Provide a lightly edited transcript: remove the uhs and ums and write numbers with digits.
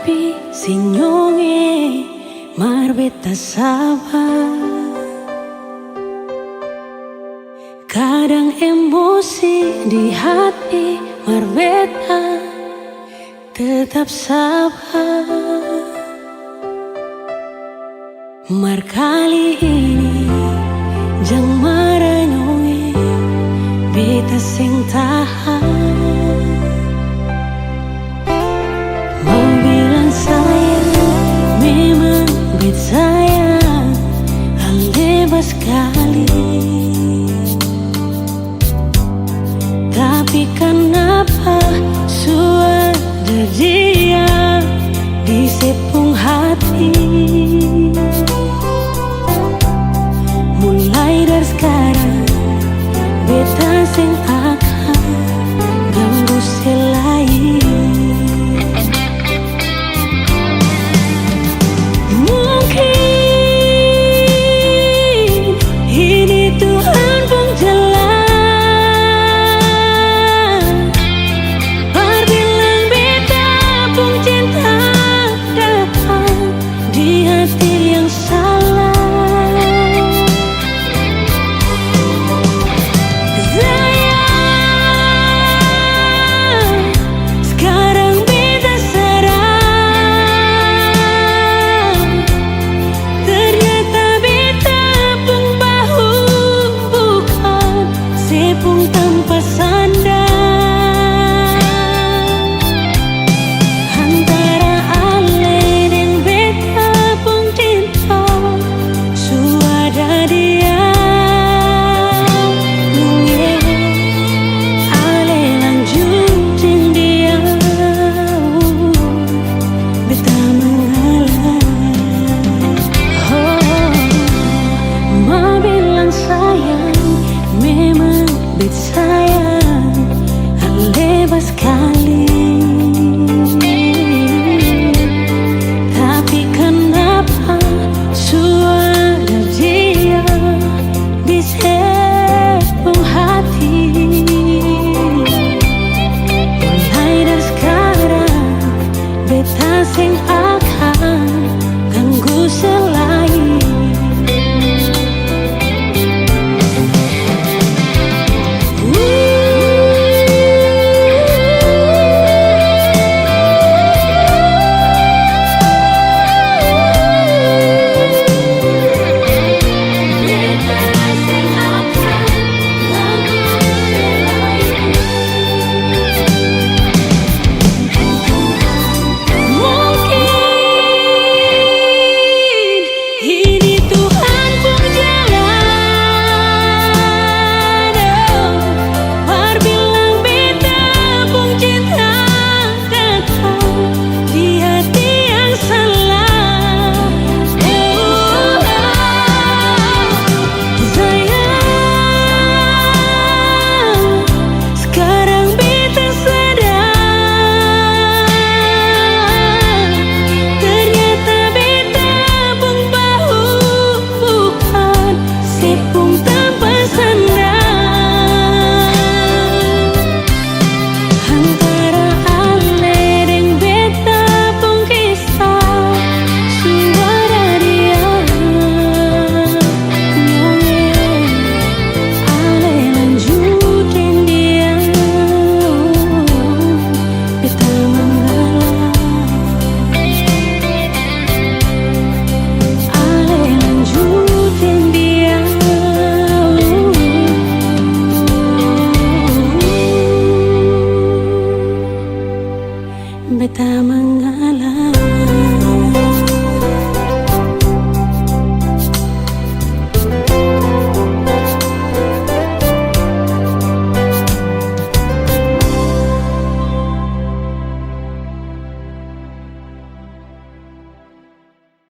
tapi sinyonge marbeta sabar. Kadang emosi di hati marbeta tetap sabar. Mar kali ini jang maranyonge beta sing tahan. Mau bilang sayang, memang bet sayang, hal bebas sekali. Tapi kenapa suara dia di sepung hati? Mulai dari sekarang beta sing akan ganggu selain. Mungkin ini Tuhan pun jalan, bilang beta pun cinta datang di hati yang salah. Tanpa sandang antara ale dan beta pun cinta suada dia nunge ale lanjutin dia beta mengalah. Oh, ma bilang sayang, memang bet sayang,